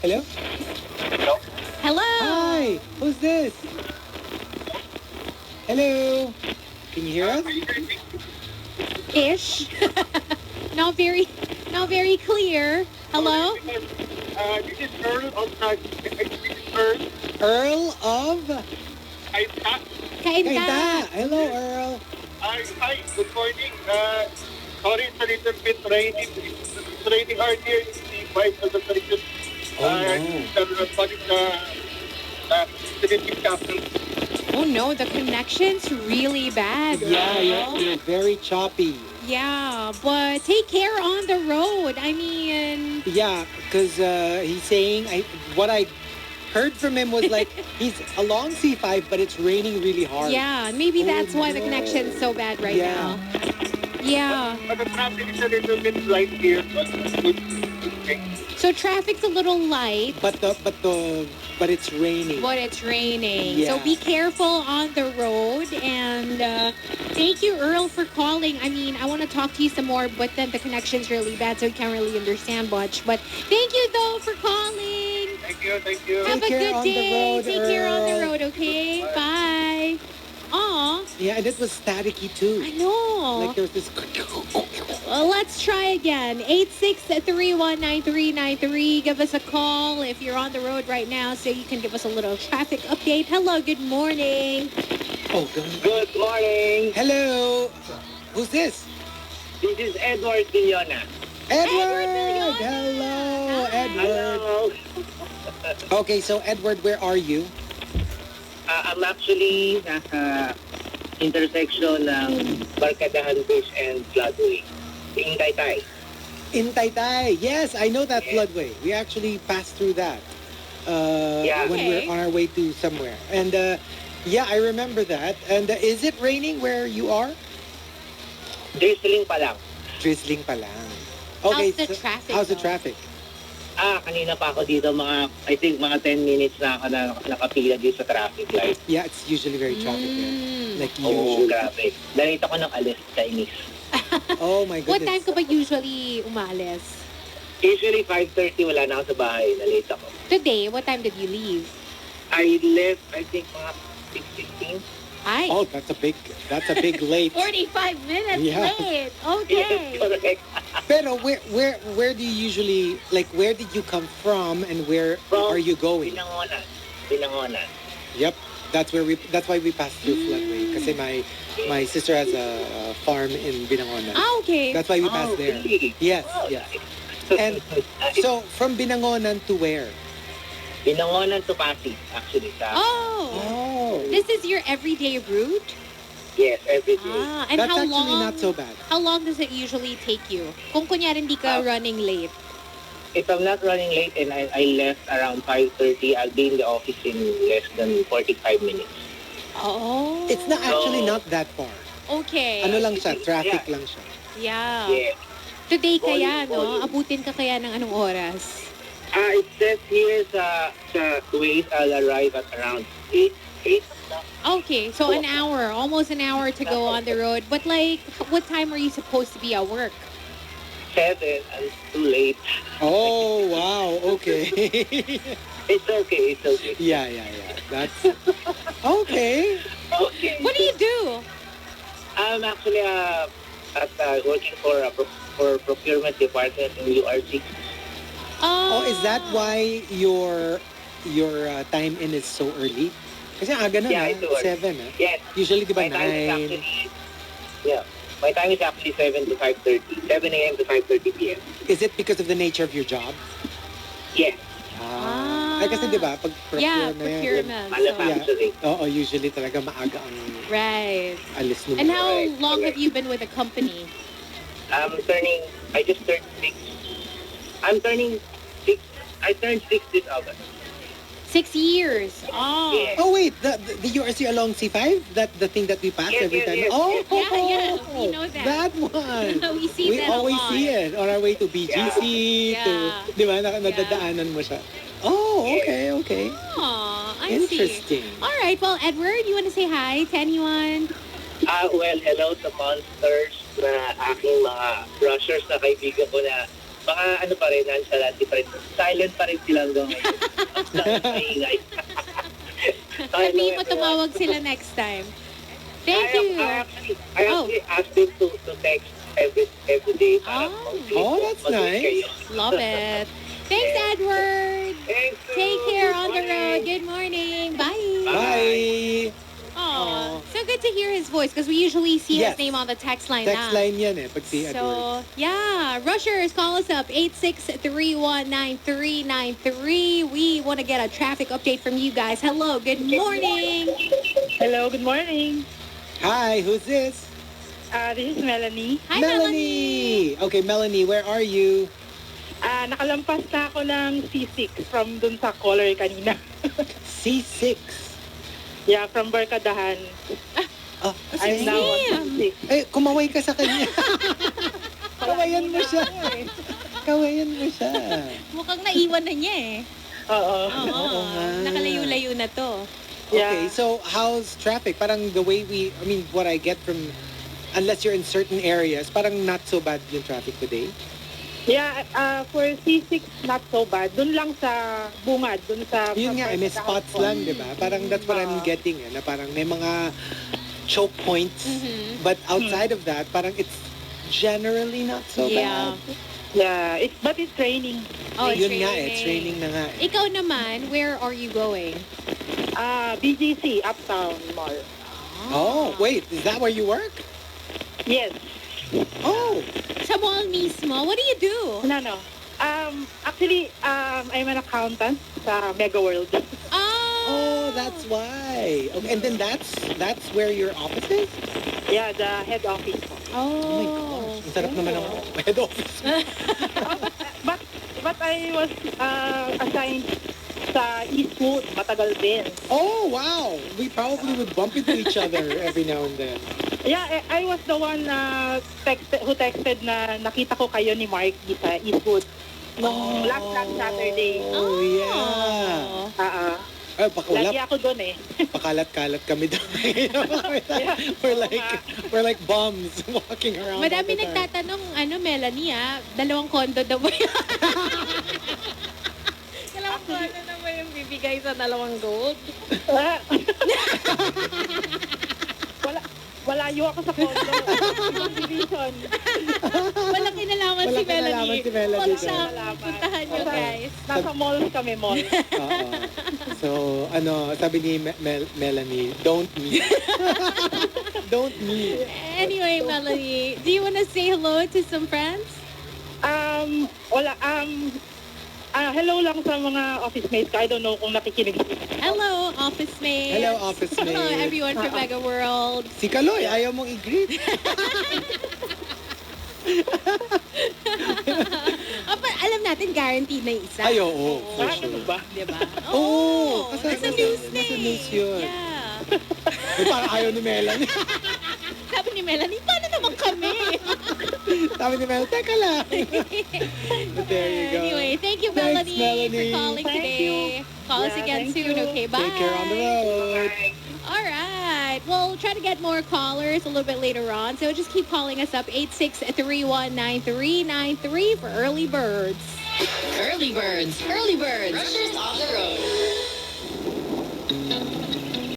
Hello? Hello? Hello. Hi! Who's this? Hello? Can you hear us? Are you hearing me? Ish. not very, not very clear. Hello. This is Earl of this is Earl. Earl of Hi, Kainta. Hello, Earl. hi, good morning. Sorry, it's a little bit raining. It's raining hard here in the vibe of the region. Oh, no. The capital. Oh no, the connection's really bad. Yeah, Earl. you're very choppy. Yeah, but take care on the road. I mean, Yeah, because he's saying what I heard from him was like he's along C5, but it's raining really hard. yeah, maybe Oh, that's why the no. connection's so bad right Yeah. now. Yeah. But the traffic is a little bit light here. But good. So traffic's a little light. But it's raining. But it's raining. Yeah. So be careful on the road. And thank you, Earl, for calling. I mean, I want to talk to you some more, but then the connection's really bad, so we can't really understand much. But thank you, though, for calling. Thank you, thank you. Have a care good on the day. road, Take care on the Earl. road, okay? Bye. Aw, Yeah, and it was staticky too. I know. Like there was this. Well, let's try again. 863-19393. Give us a call if you're on the road right now so you can give us a little traffic update. Hello, good morning. Oh, God. Good morning. Hello. Who's this? This is Edward Villona. Edward. Villona. Hello, Hi. Edward. Okay, so Edward, where are you? I'm actually nasa intersection ng Barkadahan Bridge and Floodway. In Taytay. In Taytay. Yes, I know that Yes. floodway. We actually passed through that Yeah. when Okay. we're on our way to somewhere. And yeah, I remember that. And is it raining where you are? Drizzling pa lang. Drizzling pa lang. How's the traffic, How's the though? traffic? Kanina pa ako dito I think mga 10 minutes na ako nakapila dito sa traffic light. Yeah, it's usually very traffic there. Mm. Like Oo, usually. grabe. Narito ko ng alis, Chinese. Oh my What goodness. time ka ba usually umalis? Usually 5:30 wala na ako sa bahay. Nalate ako. Today, what time did you leave? I left, I think, mga 6:15. Ay, Oh, that's a big late. 45 minutes Yeah. late. Yes, Okay. correct. Pero where do you usually where did you come from and where From are you going? Binangonan. Binangonan. Yep. That's why we passed through floodway kasi my sister has a farm in Binangonan. Ah, okay. That's why we passed there. Really? Yes, Oh, yes. nice. And so from Binangonan to where? Binangonan to Pasig, actually. Oh, Oh. this is your everyday route? Yes, every day. Ah, and That's how actually long? not so bad. How long does it usually take you? Kung kunyari hindi ka running late. If I'm not running late and I left around 5:30, I'll be in the office in less than 45 minutes. Oh. It's not actually not that far. Okay. Ano lang siya, traffic Yeah. lang siya. Yeah. Yeah. Today kaya, Volume. no? Abutin ka kaya ng anong oras? It says here sa Kuwait, I'll arrive at around 8 o'clock. Okay, so an hour, almost an hour to go on the road. But like, what time are you supposed to be at work? 7, and too late. Oh, wow. Okay. It's okay, it's okay. yeah. That's okay. Okay. What do you do? I'm actually working for procurement department in URC. Oh, is that why your time in is so early? Kasi aga na, Yeah, it's early. 7. Yes. Usually, di ba, My time is 9? actually, yeah. My time is actually 7 to 5:30. 7 a.m. to 5:30 p.m. Is it because of the nature of your job? Yes. Ay, kasi di ba, pag Yeah, procurement, procurement. So, Manufacturing. oo, usually talaga maaga ang right. alis nila. And how Right, long have correct. you been with the company? I just turned 6. I'm turning 6. I turned 6 this August. 6 years. Oh. Yes. Oh, wait, the URC along C5? The thing that we pass Yes, every yes, time? yes, Oh, yes. Yeah, we know that. That one. We see that a always lot. see it on our way to BGC, Yeah. to, di ba, nadadaanan mo siya. Oh, okay. Oh, I see. Interesting. All right. Well, Edward, you want to say hi to anyone? Well, hello sa monsters na aking mga rushers na kaibigan ko na mga ano pa rin, nonchalant pa rin. Silent pa rin sila hanggang ngayon. Ang maingay. Sabihin mo tumawag sila next time. Thank you. I actually asked them to text every day. Oh, that's nice. Love it. Thanks, Edward. Thanks. Take care on the road. Good morning. Bye. Bye. Oh, so good to hear his voice because we usually see Yes. his name on the text line Text now. line yan pag si Edward. So, yeah. Rushers, call us up, 863-19393. We want to get a traffic update from you guys. Hello, good morning. Hello, good morning. Hi, who's this? This is Melanie. Hi, Melanie. Okay, Melanie, where are you? Nakalampas na ako ng C6 from dun sa color kanina. C6. Yeah, from Barkadahan. Oh, I'm now on C6. Eh, kumaway ka sa kanya. Kawayan mo siya. Kawayan mo siya. Mukhang naiwan na niya eh. Oo. Oo. nga. Nakalayo-layo na to. Okay, Yeah. so how's traffic? Parang the way what I get from, unless you're in certain areas, parang not so bad yung traffic today. Yeah, for C6, not so bad. Dun lang sa bungad, dun sa... Yun nga, may spots lang, di ba? Parang that's what I'm getting, na parang may mga choke points. But outside of that, parang it's generally not so Yeah. bad. Yeah, but it's raining. Oh, it's Yun nga, raining. it's raining na nga. Ikaw naman, where are you going? BGC, Uptown Mall. Oh, wait, is that where you work? Yes. Oh, Sa mall mismo, what do you do? No. Actually, I'm an accountant sa Mega World. oh, that's why. Okay, and then that's where your office is? Yeah, the head office. Oh my gosh, ang sarap naman ng head office. But I was assigned sa Eastwood, matagal din. Oh, wow. We probably would bump into each other every now and then. Yeah, I was the one who texted na nakita ko kayo ni Marky sa Eastwood nung last Saturday. Oh, yeah. Ay, Lagi ako doon eh. Pakalat-kalat kami doon. we're like bums walking around. Madami all the time. nagtatanong, Melanie, dalawang kondo daw ba yun? Dalawang kondo na ba yung bibigay sa dalawang gold? Walayo ako sa condo. Ibang division. Walang kinalaman si Melanie. si Melanie Huwag doon. siyang puntahan nyo, guys. Nasa malls kami, mall. Oo. So, sabi ni Melanie, don't meet. Don't meet. Anyway, Melanie, do you want to say hello to some friends? Wala. Hello lang sa mga office mates ko. I don't know kung nakikinig. Hello, office mates. Hello, office Hello, mates. everyone from Mega World. Si Kaloy, ayaw mong i-greet. Alam natin, guaranteed na yung isa. Ay, oo. For Ano sure. ba? Diba? Oo, Nasa kasi news na nasa eh. news yun. Yeah. Eh, parang ayaw ni Melanie. Sabi ni Melanie, paano naman kami? Sabi ni Melanie, teka lang. But there you go. Anyway, thank you, Thanks, Melanie, Melanie. for calling Thank today. Call us Yeah, again thank soon, you. okay? Bye. Take care on the road. All right. We'll try to get more callers a little bit later on. So just keep calling us up, 863-19393 for Early Birds. Early birds. Early birds. Rushers on the road.